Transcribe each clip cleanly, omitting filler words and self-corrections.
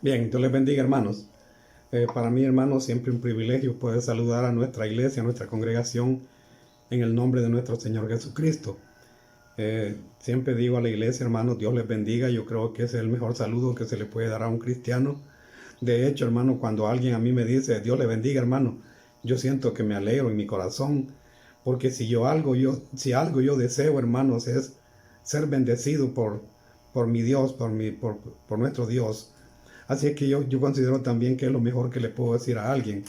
Bien, Dios les bendiga, hermanos. Para mí, hermanos, siempre un privilegio poder saludar a nuestra iglesia, a nuestra congregación, en el nombre de nuestro Señor Jesucristo. Siempre digo a la iglesia, hermanos, Dios les bendiga. Yo creo que ese es el mejor saludo que se le puede dar a un cristiano. De hecho, hermano, cuando alguien a mí me dice, Dios le bendiga, hermano, yo siento que me alegro en mi corazón, porque si algo yo deseo, hermanos, es ser bendecido por mi Dios, por nuestro Dios. Así es que yo considero también que es lo mejor que le puedo decir a alguien,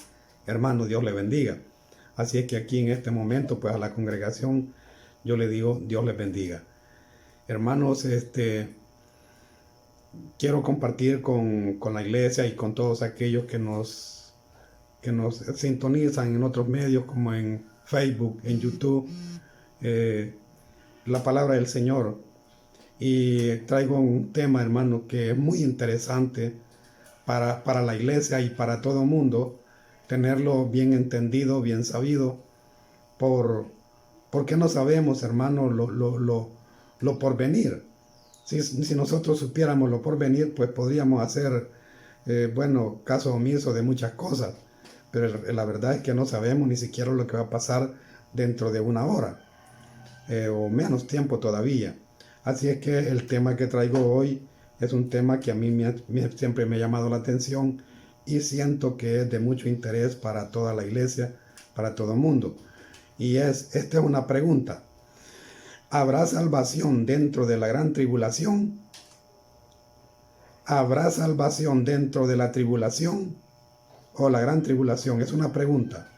hermano, Dios le bendiga. Así es que aquí en este momento, pues a la congregación, yo le digo, Dios les bendiga. Hermanos, quiero compartir con la iglesia y con todos aquellos que nos sintonizan en otros medios como en Facebook, en YouTube, eh, la palabra del Señor. Y traigo un tema, hermano, que es muy interesante para la iglesia y para todo el mundo, tenerlo bien entendido, bien sabido, porque no sabemos, hermano, lo porvenir. Si nosotros supiéramos lo porvenir, pues podríamos hacer, bueno, caso omiso de muchas cosas, pero la verdad es que no sabemos ni siquiera lo que va a pasar dentro de una hora, o menos tiempo todavía. Así es que el tema que traigo hoy es un tema que a mí siempre me ha llamado la atención y siento que es de mucho interés para toda la iglesia, para todo el mundo. Y esta es una pregunta. ¿Habrá salvación dentro de la gran tribulación? ¿Habrá salvación dentro de la tribulación o la gran tribulación? Es una pregunta.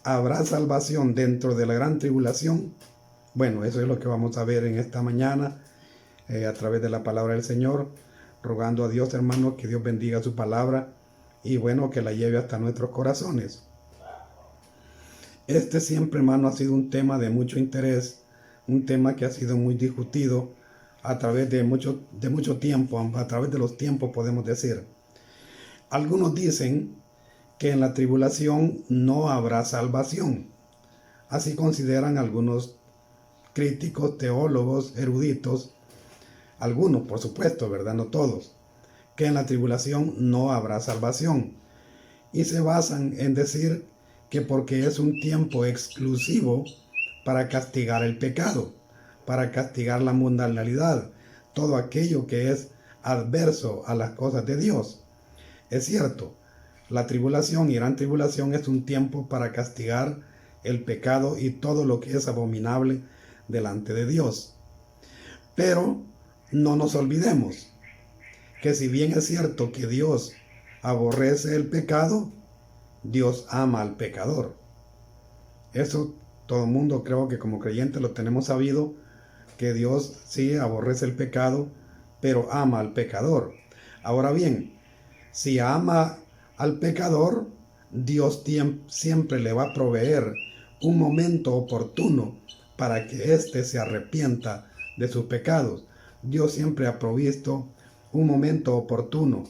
¿Habrá salvación dentro de la gran tribulación? Bueno, eso es lo que vamos a ver en esta mañana a través de la palabra del Señor, rogando a Dios, hermano, que Dios bendiga su palabra y bueno, que la lleve hasta nuestros corazones. Este siempre, hermano, ha sido un tema de mucho interés, un tema que ha sido muy discutido a través de mucho tiempo, a través de los tiempos podemos decir. Algunos dicen que en la tribulación no habrá salvación. Así consideran algunos críticos, teólogos, eruditos, algunos por supuesto, ¿verdad? No todos, que en la tribulación no habrá salvación. Y se basan en decir que porque es un tiempo exclusivo para castigar el pecado, para castigar la mundanalidad, todo aquello que es adverso a las cosas de Dios. Es cierto, la tribulación y gran tribulación es un tiempo para castigar el pecado y todo lo que es abominable delante de Dios. Pero no nos olvidemos que si bien es cierto que Dios aborrece el pecado, Dios ama al pecador. Eso todo el mundo creo que como creyentes lo tenemos sabido, que Dios sí aborrece el pecado, pero ama al pecador. Ahora bien, si ama al pecador, Dios siempre le va a proveer un momento oportuno para que éste se arrepienta de sus pecados. Dios siempre ha provisto un momento oportuno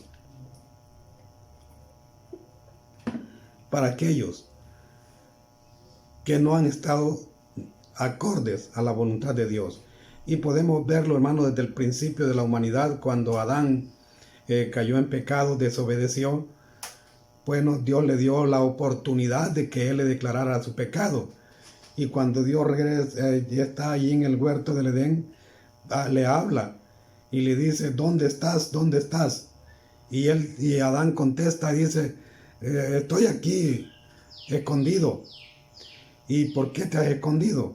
para aquellos que no han estado acordes a la voluntad de Dios. Y podemos verlo, hermano, desde el principio de la humanidad, cuando Adán cayó en pecado, desobedeció. Bueno, Dios le dio la oportunidad de que él le declarara su pecado. Y cuando Dios regresa, ya está allí en el huerto del Edén, le habla y le dice, ¿dónde estás? ¿Dónde estás? Y Adán contesta y dice, estoy aquí, escondido. ¿Y por qué te has escondido?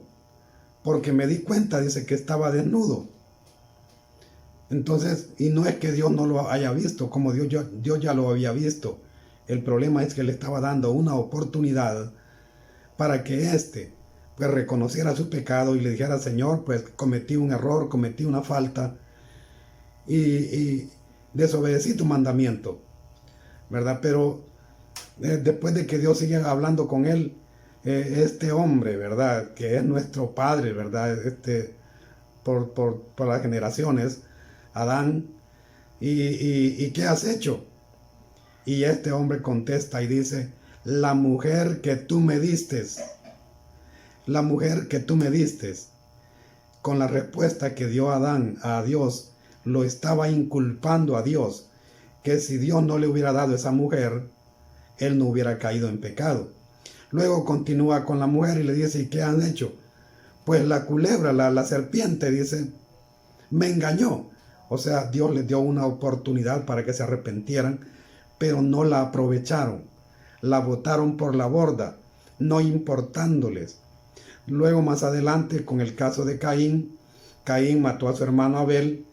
Porque me di cuenta, dice, que estaba desnudo. Entonces, y no es que Dios no lo haya visto, como Dios ya lo había visto. El problema es que le estaba dando una oportunidad para que éste pues reconociera su pecado y le dijera, Señor, pues cometí un error, cometí una falta y desobedecí tu mandamiento, ¿verdad? Pero después de que Dios sigue hablando con él, este hombre, ¿verdad? Que es nuestro padre, ¿verdad? Por las generaciones, Adán, ¿y qué has hecho? Y este hombre contesta y dice, la mujer que tú me distes, la mujer que tú me distes, con la respuesta que dio Adán a Dios, lo estaba inculpando a Dios. que si Dios no le hubiera dado esa mujer, él no hubiera caído en pecado. Luego continúa con la mujer y le dice, ¿y qué han hecho? Pues la culebra, la serpiente, dice, me engañó. O sea, Dios les dio una oportunidad para que se arrepintieran, pero no la aprovecharon. La botaron por la borda, no importándoles. Luego más adelante, con el caso de Caín, Caín mató a su hermano Abel,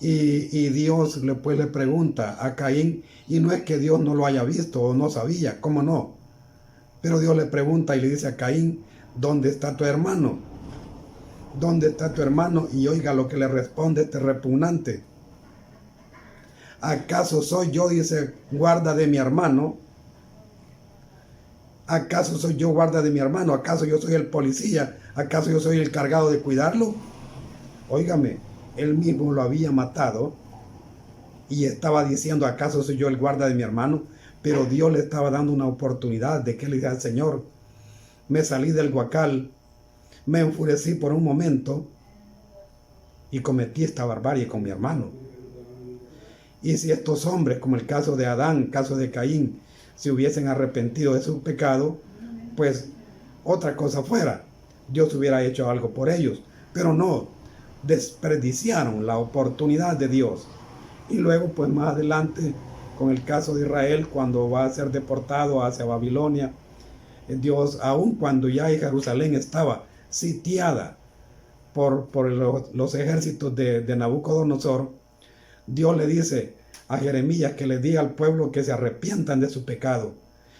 y Dios le pregunta a Caín, y no es que Dios no lo haya visto o no sabía, ¿cómo no? Pero Dios le pregunta y le dice a Caín, ¿dónde está tu hermano? ¿Dónde está tu hermano? Y oiga lo que le responde este repugnante. ¿Acaso soy yo, dice, guarda de mi hermano? ¿Acaso soy yo guarda de mi hermano? ¿Acaso yo soy el policía? ¿Acaso yo soy el cargado de cuidarlo? Óigame, él mismo lo había matado y estaba diciendo, ¿acaso soy yo el guarda de mi hermano? Pero Dios le estaba dando una oportunidad de que le dijera al Señor, me salí del huacal, me enfurecí por un momento y cometí esta barbarie con mi hermano. Y si estos hombres, como el caso de Adán, el caso de Caín, se hubiesen arrepentido de su pecado, pues otra cosa fuera. Dios hubiera hecho algo por ellos. Pero no, desperdiciaron la oportunidad de Dios. Y luego, pues más adelante, con el caso de Israel, cuando va a ser deportado hacia Babilonia, Dios, aun cuando ya Jerusalén estaba sitiada por los ejércitos de Nabucodonosor, Dios le dice a Jeremías que le diga al pueblo que se arrepientan de su pecado,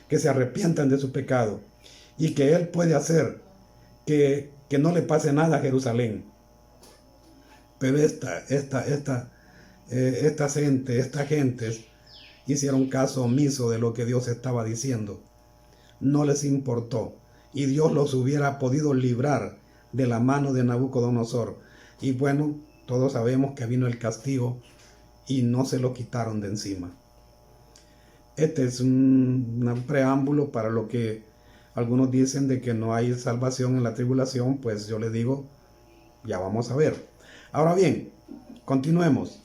que se arrepientan de su pecado, y que él puede hacer que no le pase nada a Jerusalén. Pero estas gentes hicieron caso omiso de lo que Dios estaba diciendo. No les importó, y Dios los hubiera podido librar de la mano de Nabucodonosor. Y bueno, todos sabemos que vino el castigo y no se lo quitaron de encima. Este es un preámbulo para lo que algunos dicen de que no hay salvación en la tribulación. Pues yo les digo, ya vamos a ver. Ahora bien, continuemos.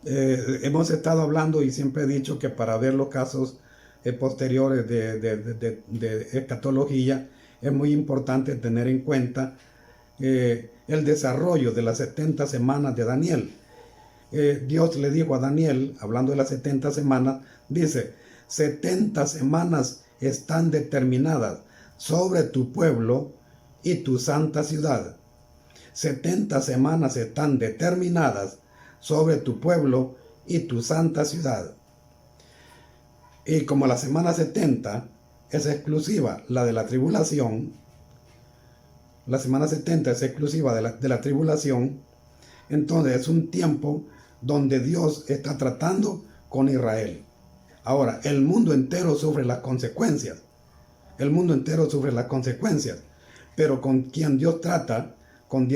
Hemos estado hablando y siempre he dicho que para ver los casos posteriores de escatología es muy importante tener en cuenta el desarrollo de las 70 semanas de Daniel. Dios le dijo a Daniel, hablando de las 70 semanas, dice, 70 semanas están determinadas sobre tu pueblo y tu santa ciudad. 70 semanas están determinadas sobre tu pueblo y tu santa ciudad. Y como la semana 70 es exclusiva, la de la tribulación, la semana 70 es exclusiva de la tribulación, entonces es un tiempo donde Dios está tratando con Israel. Ahora, el mundo entero sufre las consecuencias. El mundo entero sufre las consecuencias. Pero con quien Dios trata, con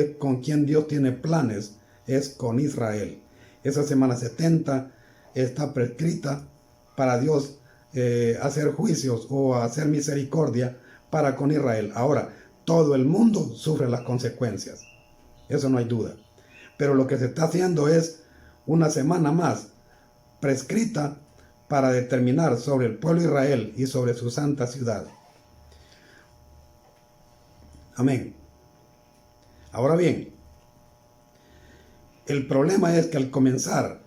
quien Dios tiene planes, es con Israel. Esa semana 70 está prescrita para Dios hacer juicios o hacer misericordia para con Israel. Ahora, todo el mundo sufre las consecuencias. Eso no hay duda. Pero lo que se está haciendo es una semana más prescrita para determinar sobre el pueblo de Israel y sobre su santa ciudad. Amén. Ahora bien, el problema es que al comenzar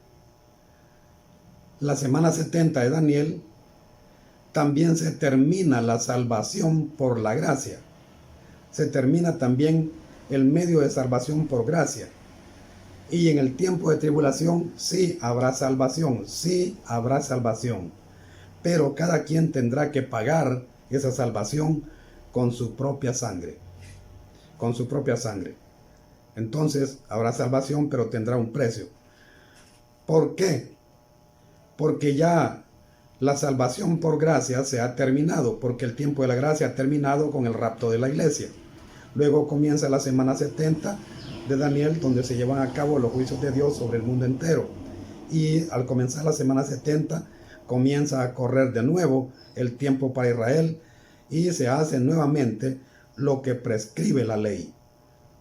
la semana 70 de Daniel, también se termina la salvación por la gracia. Se termina también el medio de salvación por gracia. Y en el tiempo de tribulación sí habrá salvación, pero cada quien tendrá que pagar esa salvación con su propia sangre, Entonces habrá salvación, pero tendrá un precio. ¿Por qué? Porque ya la salvación por gracia se ha terminado, porque el tiempo de la gracia ha terminado con el rapto de la iglesia. Luego comienza la semana 70 de Daniel, donde se llevan a cabo los juicios de Dios sobre el mundo entero. Y al comenzar la semana 70, comienza a correr de nuevo el tiempo para Israel y se hace nuevamente lo que prescribe la ley.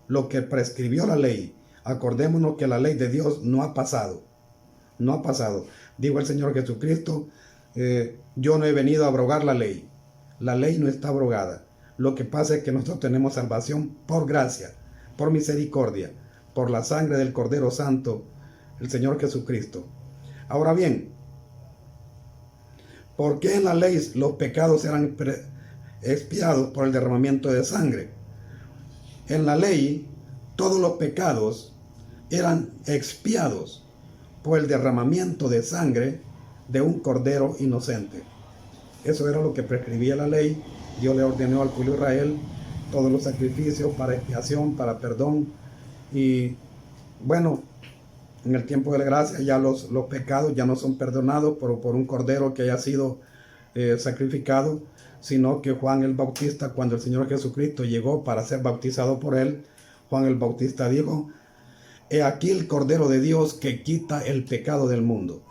Lo que prescribió la ley. Acordémonos que la ley de Dios no ha pasado. No ha pasado. Dijo el Señor Jesucristo, yo no he venido a abrogar la ley. La ley no está abrogada. Lo que pasa es que nosotros tenemos salvación por gracia, por misericordia, por la sangre del Cordero Santo, el Señor Jesucristo. Ahora bien, ¿por qué en la ley los pecados eran expiados por el derramamiento de sangre? En la ley, todos los pecados eran expiados por el derramamiento de sangre de un cordero inocente. Eso era lo que prescribía la ley. Dios le ordenó al pueblo de Israel todos los sacrificios para expiación, para perdón. Y bueno, en el tiempo de la gracia ya los pecados ya no son perdonados por un cordero que haya sido sacrificado, sino que Juan el Bautista, cuando el Señor Jesucristo llegó para ser bautizado por él, Juan el Bautista dijo: he aquí el Cordero de Dios que quita el pecado del mundo.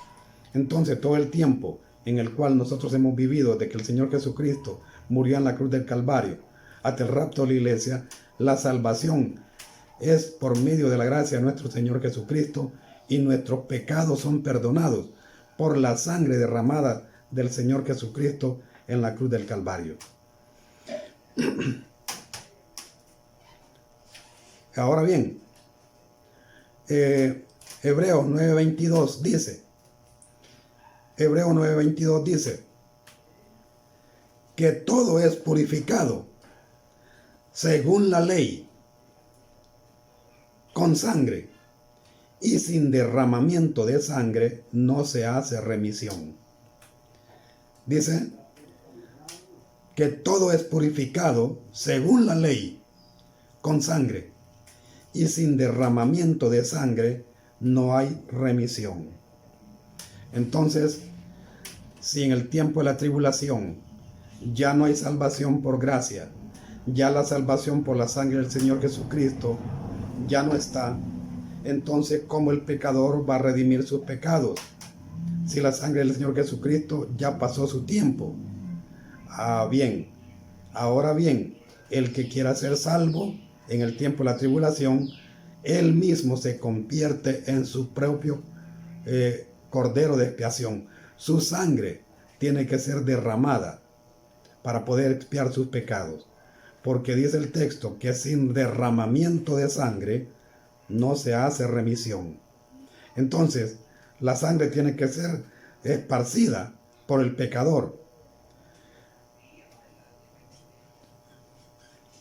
Entonces todo el tiempo en el cual nosotros hemos vivido de que el Señor Jesucristo murió en la cruz del Calvario hasta el rapto de la iglesia, la salvación es por medio de la gracia de nuestro Señor Jesucristo, y nuestros pecados son perdonados por la sangre derramada del Señor Jesucristo en la cruz del Calvario. Ahora bien, Hebreos 9:22 dice que todo es purificado según la ley con sangre, y sin derramamiento de sangre no se hace remisión. Dice que todo es purificado según la ley con sangre, y sin derramamiento de sangre no hay remisión. Entonces, si en el tiempo de la tribulación ya no hay salvación por gracia, ya la salvación por la sangre del Señor Jesucristo ya no está, entonces ¿cómo el pecador va a redimir sus pecados? Si la sangre del Señor Jesucristo ya pasó su tiempo. Ahora bien, el que quiera ser salvo en el tiempo de la tribulación, él mismo se convierte en su propio cordero de expiación. Su sangre tiene que ser derramada para poder expiar sus pecados, porque dice el texto que sin derramamiento de sangre no se hace remisión. Entonces, la sangre tiene que ser esparcida por el pecador.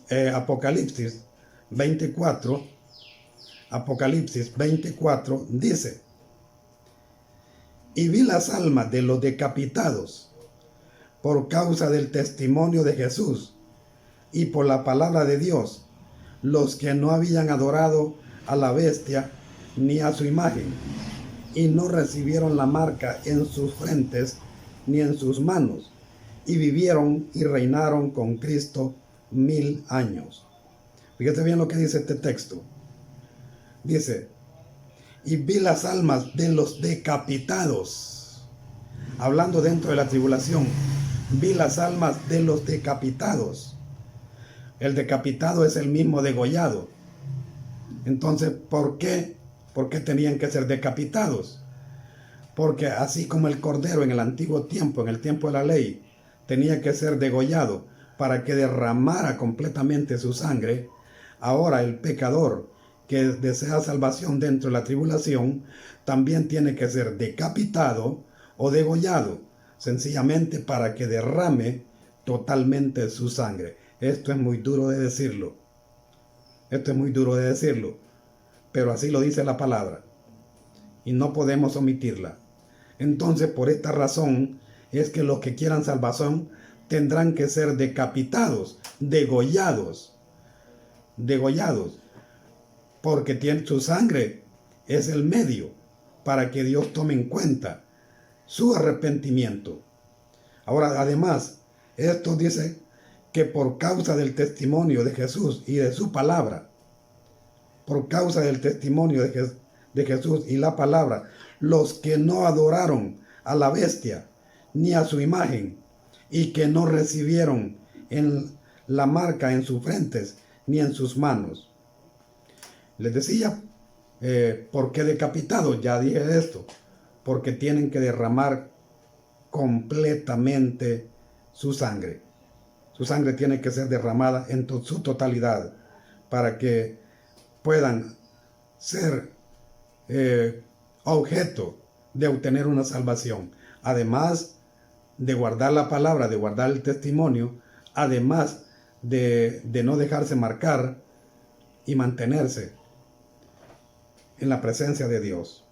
Apocalipsis 24 dice: y vi las almas de los decapitados por causa del testimonio de Jesús y por la palabra de Dios, los que no habían adorado a la bestia ni a su imagen, y no recibieron la marca en sus frentes ni en sus manos, y vivieron y reinaron con Cristo 1000 años. Fíjate bien lo que dice este texto. Dice: y vi las almas de los decapitados. Hablando dentro de la tribulación, vi las almas de los decapitados. El decapitado es el mismo degollado. Entonces, ¿por qué tenían que ser decapitados? Porque así como el cordero en el antiguo tiempo, en el tiempo de la ley, tenía que ser degollado para que derramara completamente su sangre, ahora el pecador que desea salvación dentro de la tribulación también tiene que ser decapitado o degollado, sencillamente para que derrame totalmente su sangre. Esto es muy duro de decirlo. Pero así lo dice la palabra y no podemos omitirla. Entonces, por esta razón es que los que quieran salvación tendrán que ser decapitados, degollados, porque su sangre es el medio para que Dios tome en cuenta su arrepentimiento. Ahora, además, esto dice que por causa del testimonio de Jesús y de su palabra, por causa del testimonio de Jesús y la palabra, los que no adoraron a la bestia ni a su imagen, y que no recibieron en la marca en sus frentes ni en sus manos. Les decía, ¿por qué decapitados? Ya dije esto. porque tienen que derramar completamente su sangre. Su sangre tiene que ser derramada en su totalidad para que puedan ser objeto de obtener una salvación. Además de guardar la palabra, de guardar el testimonio, además de no dejarse marcar y mantenerse en la presencia de Dios.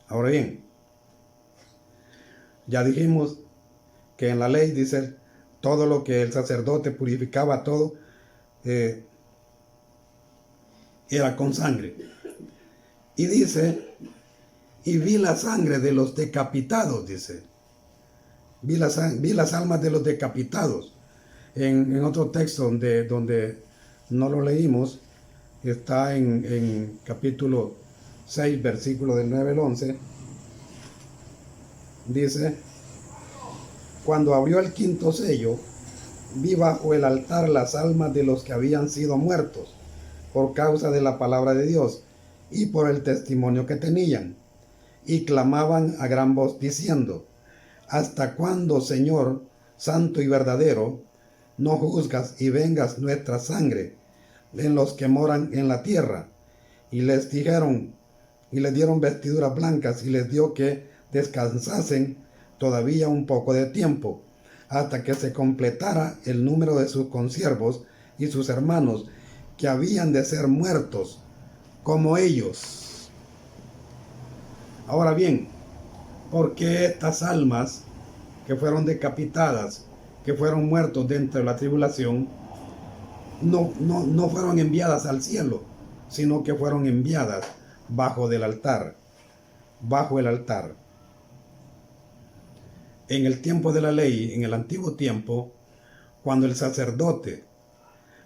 Ahora bien, ya dijimos que en la ley dice todo lo que el sacerdote purificaba, todo era con sangre. Y dice, y vi la sangre de los decapitados, dice. Vi las almas de los decapitados. En otro texto donde no lo leímos, está en capítulo 6, versículo del 9 al 11, dice, cuando abrió el quinto sello, vi bajo el altar las almas de los que habían sido muertos por causa de la palabra de Dios y por el testimonio que tenían, y clamaban a gran voz diciendo, ¿hasta cuándo, Señor, santo y verdadero, no juzgas y vengas nuestra sangre en los que moran en la tierra? Y les dijeron, y les dieron vestiduras blancas, y les dio que descansasen todavía un poco de tiempo, hasta que se completara el número de sus consiervos y sus hermanos, que habían de ser muertos como ellos. Ahora bien, ¿por qué estas almas que fueron decapitadas, que fueron muertos dentro de la tribulación, no fueron enviadas al cielo, sino que fueron enviadas bajo del altar, bajo el altar? En el tiempo de la ley, en el antiguo tiempo, cuando el sacerdote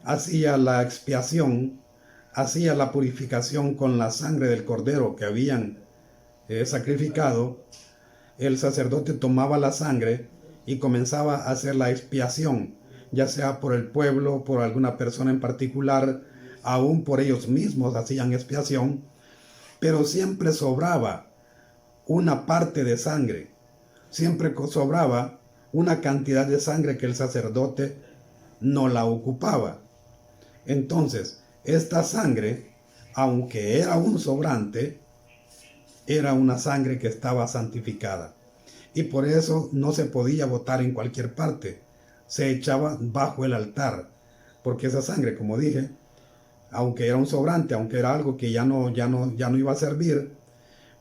hacía la expiación, hacía la purificación con la sangre del cordero que habían sacrificado, el sacerdote tomaba la sangre y comenzaba a hacer la expiación, ya sea por el pueblo, por alguna persona en particular, aún por ellos mismos hacían expiación, pero siempre sobraba una parte de sangre, siempre sobraba una cantidad de sangre que el sacerdote no la ocupaba. Entonces, esta sangre, aunque era un sobrante, era una sangre que estaba santificada. Y por eso no se podía botar en cualquier parte. Se echaba bajo el altar. Porque esa sangre, como dije, aunque era un sobrante, aunque era algo que ya no iba a servir,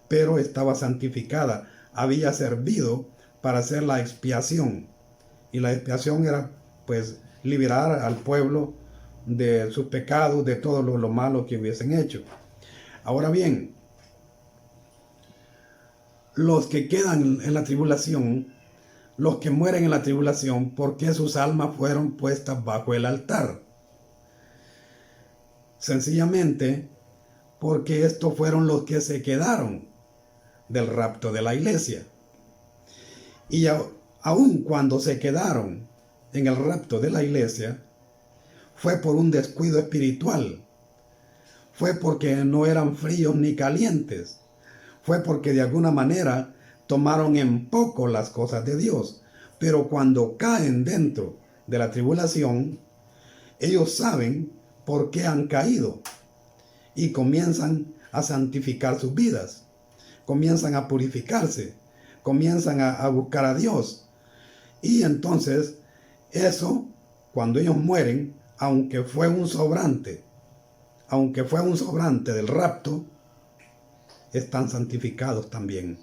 pero estaba santificada. Había servido para hacer la expiación. Y la expiación era, pues, liberar al pueblo de sus pecados, de todo lo malo que hubiesen hecho. Ahora bien, los que quedan en la tribulación, los que mueren en la tribulación, ¿por qué sus almas fueron puestas bajo el altar? Sencillamente porque estos fueron los que se quedaron del rapto de la iglesia. Y aun cuando se quedaron en el rapto de la iglesia, fue por un descuido espiritual, fue porque no eran fríos ni calientes, fue porque de alguna manera tomaron en poco las cosas de Dios. Pero cuando caen dentro de la tribulación, ellos saben por qué han caído y comienzan a santificar sus vidas, comienzan a purificarse, comienzan a buscar a Dios. Y entonces eso, cuando ellos mueren, aunque fue un sobrante del rapto, están santificados también.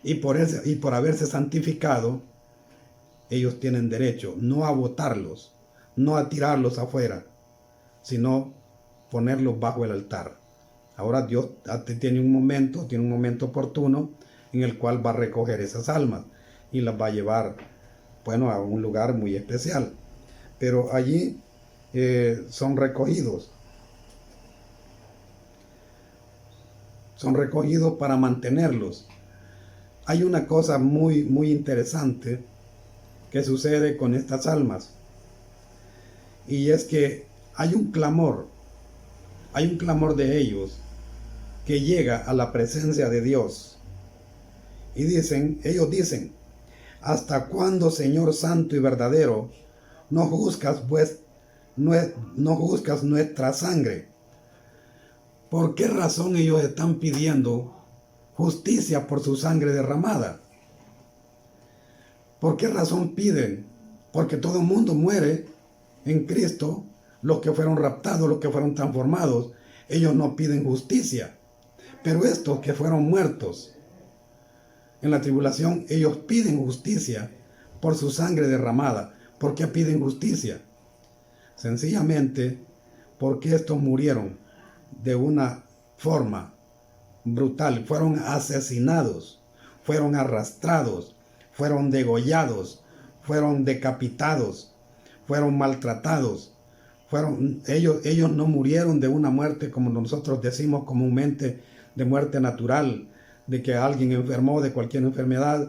Y por haberse santificado, ellos tienen derecho no a botarlos, no a tirarlos afuera, sino ponerlos bajo el altar. Ahora Dios tiene un momento oportuno en el cual va a recoger esas almas y las va a llevar, bueno, a un lugar muy especial. Pero allí son recogidos para mantenerlos. Hay una cosa muy, muy interesante que sucede con estas almas, y es que hay un clamor de ellos que llega a la presencia de Dios. Y ellos dicen, ¿hasta cuándo, Señor santo y verdadero, no juzgas nuestra sangre? ¿Por qué razón ellos están pidiendo justicia por su sangre derramada? ¿Por qué razón piden? Porque todo el mundo muere en Cristo, los que fueron raptados, los que fueron transformados. Ellos no piden justicia. Pero estos que fueron muertos en la tribulación, ellos piden justicia por su sangre derramada. ¿Por qué piden justicia? Sencillamente porque estos murieron de una forma brutal. Fueron asesinados, fueron arrastrados, fueron degollados, fueron decapitados, fueron maltratados. Ellos no murieron de una muerte como nosotros decimos comúnmente, de muerte natural, de que alguien enfermó de cualquier enfermedad,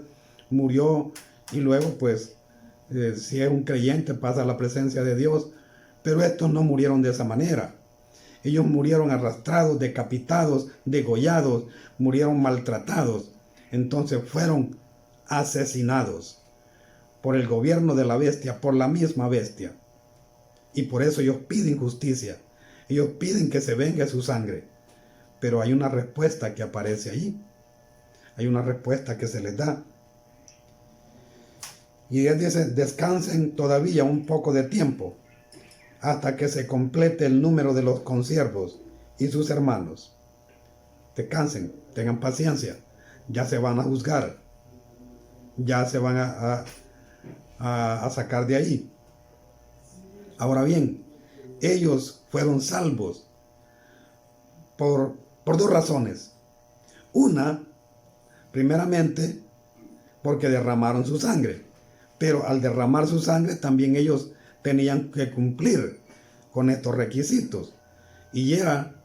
murió y luego pues si es un creyente pasa a la presencia de Dios. Pero estos no murieron de esa manera. Ellos murieron arrastrados, decapitados, degollados, murieron maltratados. Entonces fueron asesinados por el gobierno de la bestia, por la misma bestia. Y por eso ellos piden justicia. Ellos piden que se venga su sangre. Pero hay una respuesta que aparece allí. Hay una respuesta que se les da. Y Él dice, descansen todavía un poco de tiempo, hasta que se complete el número de los consiervos y sus hermanos. Descansen, tengan paciencia. Ya se van a juzgar. Ya se van a sacar de ahí. Ahora bien, ellos fueron salvos por dos razones. Una, primeramente, porque derramaron su sangre. Pero al derramar su sangre también ellos tenían que cumplir con estos requisitos. Y era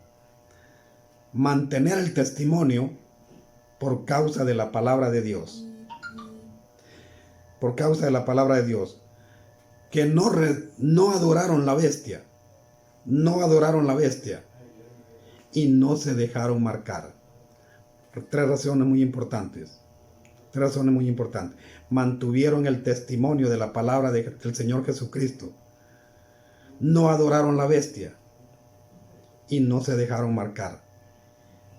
mantener el testimonio por causa de la palabra de Dios. Por causa de la palabra de Dios. Que no adoraron la bestia. No adoraron la bestia. Y no se dejaron marcar. Por tres razones muy importantes. Tres razones muy importantes. Mantuvieron el testimonio de la palabra del Señor Jesucristo. No adoraron la bestia. Y no se dejaron marcar.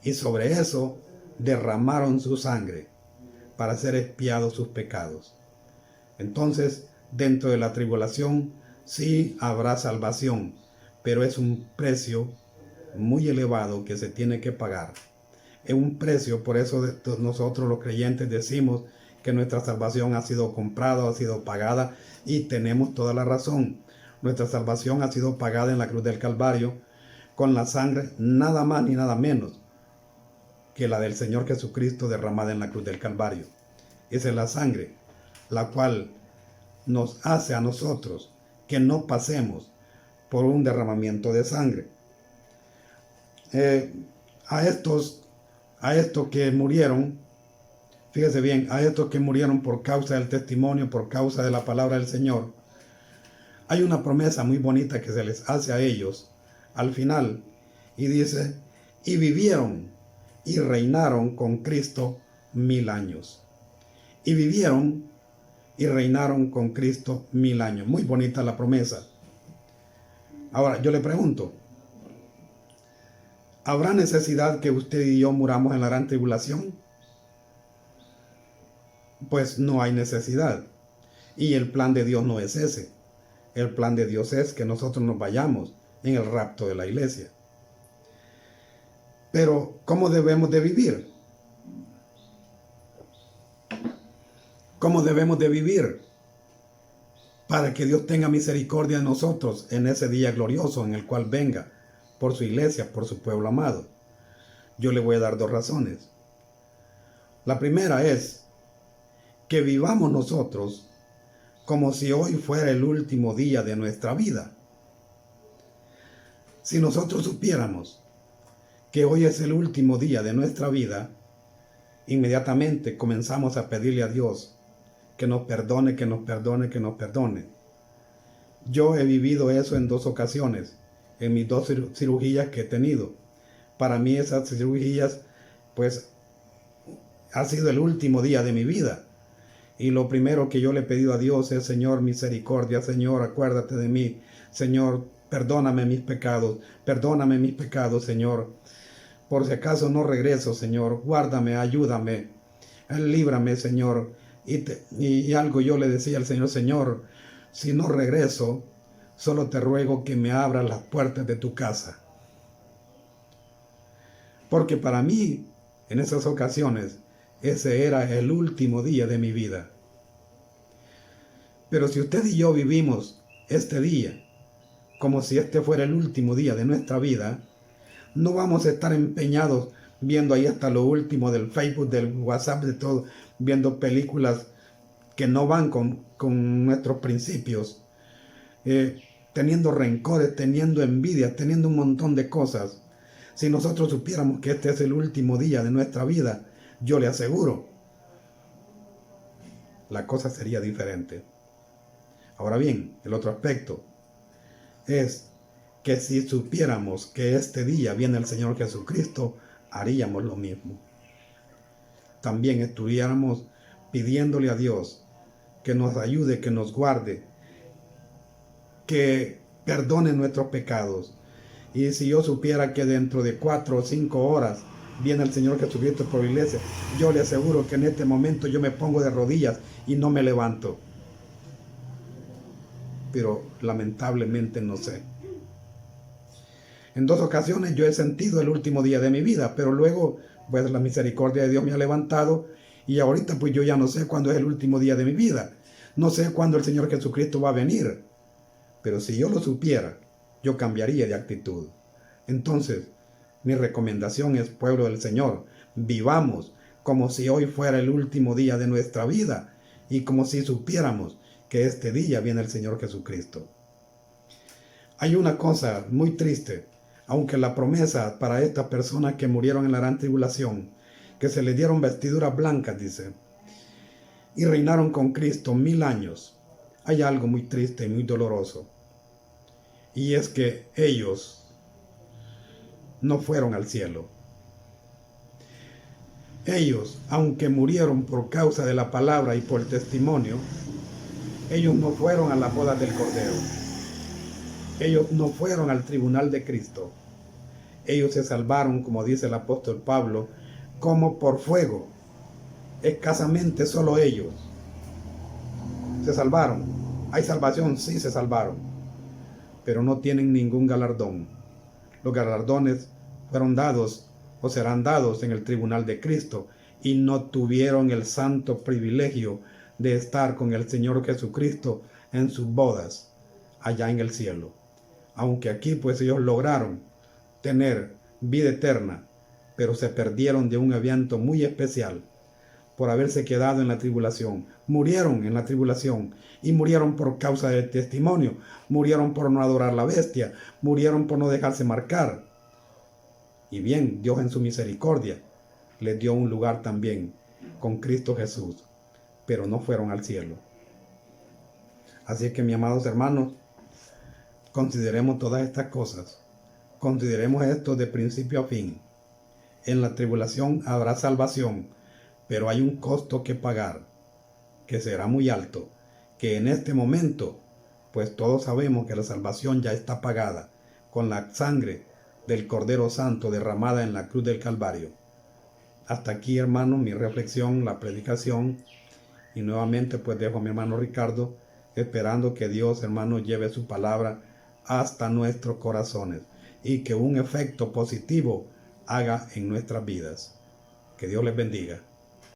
Y sobre eso derramaron su sangre para hacer expiados sus pecados. Entonces, dentro de la tribulación sí habrá salvación, pero es un precio muy elevado que se tiene que pagar. Es un precio, por eso nosotros los creyentes decimos que nuestra salvación ha sido comprada, ha sido pagada, y tenemos toda la razón. Nuestra salvación ha sido pagada en la cruz del Calvario con la sangre nada más ni nada menos que la del Señor Jesucristo derramada en la cruz del Calvario. Esa es la sangre, la cual nos hace a nosotros que no pasemos por un derramamiento de sangre. A estos que murieron, fíjese bien, a estos que murieron por causa del testimonio, por causa de la palabra del Señor, hay una promesa muy bonita que se les hace a ellos al final, y dice, y vivieron y reinaron con Cristo 1000 años. Y vivieron y reinaron con Cristo 1000 años. Muy bonita la promesa. Ahora, yo le pregunto, ¿habrá necesidad que usted y yo muramos en la gran tribulación? Pues no hay necesidad. Y el plan de Dios no es ese. El plan de Dios es que nosotros nos vayamos en el rapto de la iglesia. Pero, ¿cómo debemos de vivir? ¿Cómo debemos de vivir? Para que Dios tenga misericordia de nosotros en ese día glorioso en el cual venga por su iglesia, por su pueblo amado. Yo le voy a dar dos razones. La primera es que vivamos nosotros como si hoy fuera el último día de nuestra vida. Si nosotros supiéramos que hoy es el último día de nuestra vida, inmediatamente comenzamos a pedirle a Dios que nos perdone, que nos perdone, que nos perdone. Yo he vivido eso en 2 ocasiones, en mis 2 cirugías que he tenido. Para mí esas cirugías, pues, ha sido el último día de mi vida. Y lo primero que yo le he pedido a Dios es: Señor, misericordia, Señor, acuérdate de mí. Señor, perdóname mis pecados, Señor. Por si acaso no regreso, Señor, guárdame, ayúdame, líbrame, Señor. Y algo yo le decía al Señor: Señor, si no regreso, solo te ruego que me abras las puertas de tu casa. Porque para mí, en esas ocasiones, ese era el último día de mi vida. Pero si usted y yo vivimos este día como si este fuera el último día de nuestra vida, no vamos a estar empeñados viendo ahí hasta lo último del Facebook, del WhatsApp, de todo, viendo películas que no van con nuestros principios, teniendo rencores, teniendo envidia, teniendo un montón de cosas. Si nosotros supiéramos que este es el último día de nuestra vida, yo le aseguro, la cosa sería diferente. Ahora bien, el otro aspecto es que si supiéramos que este día viene el Señor Jesucristo, haríamos lo mismo. También estuviéramos pidiéndole a Dios que nos ayude, que nos guarde, que perdone nuestros pecados. Y si yo supiera que dentro de 4 o 5 horas viene el Señor Jesucristo por la iglesia, yo le aseguro que en este momento yo me pongo de rodillas y no me levanto. Pero lamentablemente no sé. En 2 ocasiones yo he sentido el último día de mi vida, pero luego, pues, la misericordia de Dios me ha levantado, y ahorita pues yo ya no sé cuándo es el último día de mi vida. No sé cuándo el Señor Jesucristo va a venir. Pero si yo lo supiera, yo cambiaría de actitud. Entonces, mi recomendación es: pueblo del Señor, vivamos como si hoy fuera el último día de nuestra vida, y como si supiéramos que este día viene el Señor Jesucristo. Hay una cosa muy triste. Aunque la promesa para estas personas que murieron en la gran tribulación, que se les dieron vestiduras blancas, dice, y reinaron con Cristo 1000 años, hay algo muy triste y muy doloroso. Y es que ellos no fueron al cielo. Ellos, aunque murieron por causa de la palabra y por el testimonio, ellos no fueron a la boda del Cordero. Ellos no fueron al tribunal de Cristo. Ellos se salvaron, como dice el apóstol Pablo, como por fuego. Escasamente solo ellos se salvaron. ¿Hay salvación? Sí, se salvaron. Pero no tienen ningún galardón. Los galardones fueron dados o serán dados en el tribunal de Cristo, y no tuvieron el santo privilegio de estar con el Señor Jesucristo en sus bodas allá en el cielo. Aunque aquí pues ellos lograron tener vida eterna, pero se perdieron de un evento muy especial por haberse quedado en la tribulación. Murieron en la tribulación, y murieron por causa del testimonio, murieron por no adorar la bestia, murieron por no dejarse marcar. Y bien, Dios en su misericordia les dio un lugar también con Cristo Jesús, pero no fueron al cielo. Así que, mis amados hermanos, consideremos todas estas cosas. Consideremos esto de principio a fin. En la tribulación habrá salvación, pero hay un costo que pagar, que será muy alto, que en este momento, pues todos sabemos que la salvación ya está pagada con la sangre del Cordero Santo derramada en la cruz del Calvario. Hasta aquí, hermanos, mi reflexión, la predicación, y nuevamente pues dejo a mi hermano Ricardo, esperando que Dios, hermano, lleve su palabra hasta nuestros corazones y que un efecto positivo haga en nuestras vidas. Que Dios les bendiga.